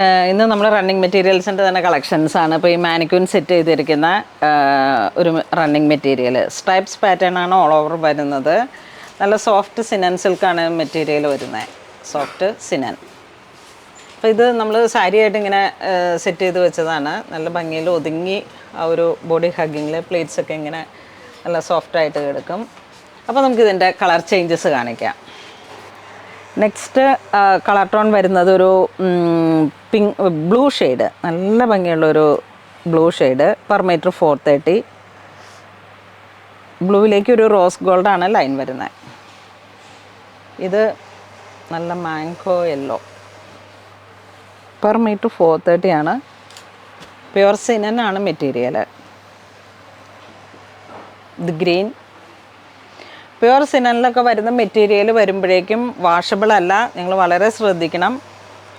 ഇന്ന് നമ്മൾ റണ്ണിങ് മെറ്റീരിയൽസിൻ്റെ തന്നെ കളക്ഷൻസ് ആണ്. ഇപ്പോൾ ഈ മാനിക്യൂൻ സെറ്റ് ചെയ്തിരിക്കുന്ന ഒരു റണ്ണിങ് മെറ്റീരിയൽ സ്ട്രൈപ്സ് പാറ്റേൺ ആണ് ഓൾ ഓവർ വരുന്നത്. നല്ല സോഫ്റ്റ് സിനൻ സിൽക്കാണ് മെറ്റീരിയൽ വരുന്നത്, സോഫ്റ്റ് സിനൻ. അപ്പോൾ ഇത് നമ്മൾ സാരിയായിട്ട് ഇങ്ങനെ സെറ്റ് ചെയ്ത് വെച്ചതാണ്. നല്ല ഭംഗിയിൽ ഒതുങ്ങി ആ ഒരു ബോഡി ഹഗ്ഗിങ്ങിൽ പ്ലേറ്റ്സൊക്കെ ഇങ്ങനെ നല്ല സോഫ്റ്റായിട്ട് കിടക്കും. അപ്പോൾ നമുക്കിതിൻ്റെ കളർ ചേഞ്ചസ് കാണിക്കാം. നെക്സ്റ്റ് കളർ ടോൺ വരുന്നത് ഒരു പിങ്ക് ബ്ലൂ ഷെയ്ഡ്, നല്ല ഭംഗിയുള്ളൊരു ബ്ലൂ ഷെയ്ഡ്. Per metre 430. ബ്ലൂവിലേക്ക് ഒരു റോസ് ഗോൾഡാണ് ലൈൻ വരുന്നത്. ഇത് നല്ല മാംഗോ യെല്ലോ. പെർ മീറ്റർ 430 ആണ്. പ്യുവർ സിനൻ ആണ് മെറ്റീരിയൽ. ഇത് ഗ്രീൻ. പ്യുവർ സിനനിലൊക്കെ വരുന്ന മെറ്റീരിയൽ വരുമ്പോഴേക്കും വാഷബിൾ അല്ല, നിങ്ങൾ വളരെ ശ്രദ്ധിക്കണം.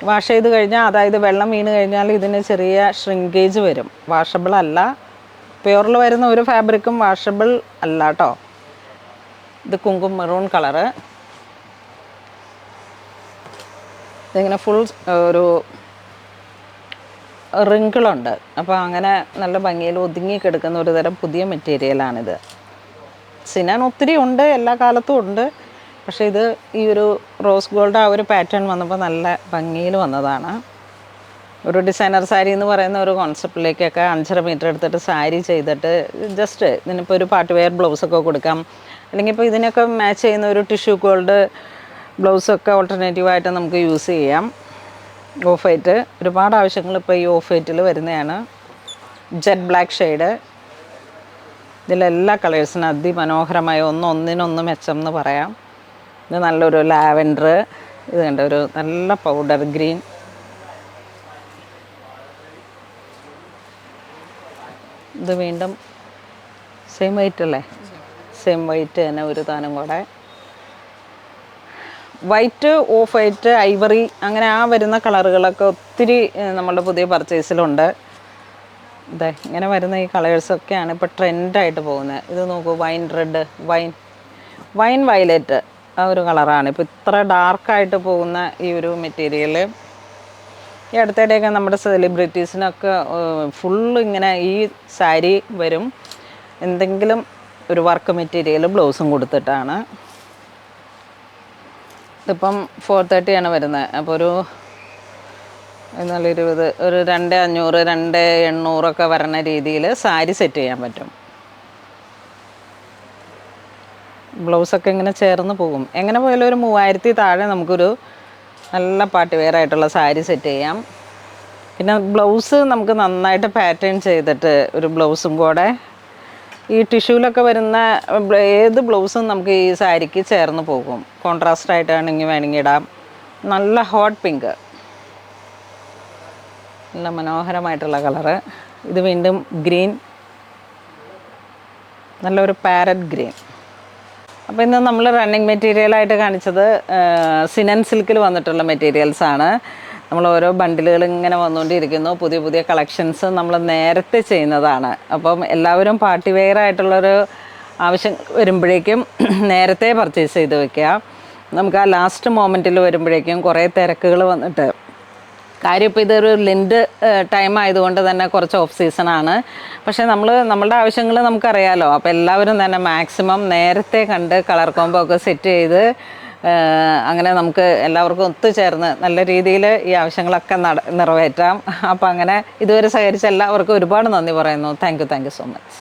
വാഷ് ചെയ്ത് കഴിഞ്ഞാൽ, അതായത് വെള്ളം വീണ് കഴിഞ്ഞാൽ ഇതിന് ചെറിയ ഷ്രിങ്കേജ് വരും. വാഷബിൾ അല്ല. പ്യുവറിൽ വരുന്ന ഒരു ഫാബ്രിക്കും വാഷബിൾ അല്ല കേട്ടോ. ഇത് കുങ്കും മെറൂൺ കളറ്. ഇതിങ്ങനെ ഫുൾ ഒരു റിങ്കിളുണ്ട്. അപ്പോൾ അങ്ങനെ നല്ല ഭംഗിയിൽ ഒതുങ്ങി കിടക്കുന്ന ഒരു തരം പുതിയ മെറ്റീരിയലാണിത്. സിനൻ ഒത്തിരി ഉണ്ട്, എല്ലാ കാലത്തും ഉണ്ട്. പക്ഷേ ഇത് ഈ ഒരു റോസ് ഗോൾഡ് ആ ഒരു പാറ്റേൺ വന്നപ്പോൾ നല്ല ഭംഗിയിൽ വന്നതാണ്. ഒരു ഡിസൈനർ സാരി എന്ന് പറയുന്ന ഒരു കോൺസെപ്റ്റിലേക്കൊക്കെ 5.5 മീറ്റർ എടുത്തിട്ട് സാരി ചെയ്തിട്ട് ജസ്റ്റ് ഇതിനിപ്പോൾ ഒരു പാർട്ടി വെയർ ബ്ലൗസൊക്കെ കൊടുക്കാം. അല്ലെങ്കിൽ ഇപ്പോൾ ഇതിനൊക്കെ മാച്ച് ചെയ്യുന്ന ഒരു ടിഷ്യൂ ഗോൾഡ് ബ്ലൗസൊക്കെ ഓൾട്ടർനേറ്റീവായിട്ട് നമുക്ക് യൂസ് ചെയ്യാം. ഓഫ് വൈറ്റ് ഒരുപാട് ആവശ്യങ്ങൾ ഇപ്പോൾ ഈ ഓഫ് വൈറ്റിൽ വരുന്നതാണ്. Jet black shade. ഇതിലെല്ലാ കളേഴ്സിനും അതിമനോഹരമായ ഒന്നിനൊന്ന് മെച്ചം എന്ന് പറയാം. ഇത് നല്ലൊരു ലാവൻഡർ. ഇത് കണ്ട ഒരു നല്ല പൗഡർ ഗ്രീൻ. ഇത് വീണ്ടും സെയിം വൈറ്റ് അല്ലേ, സെയിം വൈറ്റ് തന്നെ ഒരു താനം കൂടെ. വൈറ്റ്, ഓഫ് വൈറ്റ്, ഐവറി, അങ്ങനെ ആ വരുന്ന കളറുകളൊക്കെ ഒത്തിരി നമ്മളുടെ പുതിയ പർച്ചേസിലുണ്ട്. ഇതേ ഇങ്ങനെ വരുന്ന ഈ കളേഴ്സൊക്കെയാണ് ഇപ്പോൾ ട്രെൻഡായിട്ട് പോകുന്നത്. ഇത് നോക്കൂ, വൈൻ റെഡ്, വൈൻ വയലറ്റ്, ആ ഒരു കളറാണ് ഇപ്പോൾ ഇത്ര ഡാർക്കായിട്ട് പോകുന്ന ഈ ഒരു മെറ്റീരിയൽ. ഈ അടുത്തിടെയൊക്കെ നമ്മുടെ സെലിബ്രിറ്റീസിനൊക്കെ ഫുള്ള് ഇങ്ങനെ ഈ സാരി വരും, എന്തെങ്കിലും ഒരു വർക്ക് മെറ്റീരിയൽ ബ്ലൗസും കൊടുത്തിട്ടാണ്. ഇതിപ്പം 430 ആണ് വരുന്നത്. അപ്പോൾ ഒരു 420, ഒരു 2500, 2800 വരണ രീതിയിൽ സാരി സെറ്റ് ചെയ്യാൻ പറ്റും. ബ്ലൗസൊക്കെ ഇങ്ങനെ ചേർന്ന് പോകും. എങ്ങനെ പോയാലും ഒരു 3000 താഴെ നമുക്കൊരു നല്ല പാർട്ടി വെയർ ആയിട്ടുള്ള സാരി സെറ്റ് ചെയ്യാം. പിന്നെ ബ്ലൗസ് നമുക്ക് നന്നായിട്ട് പാറ്റേൺ ചെയ്തിട്ട് ഒരു ബ്ലൗസും കൂടെ, ഈ ടിഷ്യൂലൊക്കെ വരുന്ന ഏത് ബ്ലൗസും നമുക്ക് ഈ സാരിക്ക് ചേർന്ന് പോകും. കോൺട്രാസ്റ്റ് ആയിട്ടാണെങ്കിൽ വേണമെങ്കിൽ ഇടാം. നല്ല ഹോട്ട് പിങ്ക്, നല്ല മനോഹരമായിട്ടുള്ള കളറ്. ഇത് വീണ്ടും ഗ്രീൻ, നല്ലൊരു പാരറ്റ് ഗ്രീൻ. അപ്പോൾ ഇന്ന് നമ്മൾ റണ്ണിങ് മെറ്റീരിയലായിട്ട് കാണിച്ചത് സിനൻ സിൽക്കിൽ വന്നിട്ടുള്ള മെറ്റീരിയൽസാണ്. നമ്മൾ ഓരോ ബണ്ടിലുകൾ ഇങ്ങനെ വന്നുകൊണ്ടിരിക്കുന്നു. പുതിയ പുതിയ കളക്ഷൻസ് നമ്മൾ നേരത്തെ ചെയ്യുന്നതാണ്. അപ്പം എല്ലാവരും പാർട്ടി വെയർ ആയിട്ടുള്ളൊരു ആവശ്യം വരുമ്പോഴേക്കും നേരത്തെ പർച്ചേസ് ചെയ്ത് വെക്കുക. നമുക്ക് ആ ലാസ്റ്റ് മൊമെൻറ്റിൽ വരുമ്പോഴേക്കും കുറേ തിരക്കുകൾ വന്നിട്ട് കാര്യം, ഇപ്പോൾ ഇതൊരു ലെൻഡ് ടൈം ആയതുകൊണ്ട് തന്നെ കുറച്ച് ഓഫ് സീസണാണ്. പക്ഷേ നമ്മളുടെ ആവശ്യങ്ങൾ നമുക്കറിയാമല്ലോ. അപ്പോൾ എല്ലാവരും തന്നെ മാക്സിമം നേരത്തെ കണ്ട് കളർ കോംബോ ഒക്കെ സെറ്റ് ചെയ്ത് അങ്ങനെ നമുക്ക് എല്ലാവർക്കും ഒത്തുചേർന്ന് നല്ല രീതിയിൽ ഈ ആവശ്യങ്ങളൊക്കെ നിറവേറ്റാം. അപ്പോൾ അങ്ങനെ ഇതുവരെ സഹകരിച്ച എല്ലാവർക്കും ഒരുപാട് നന്ദി പറയുന്നു. Thank you so much.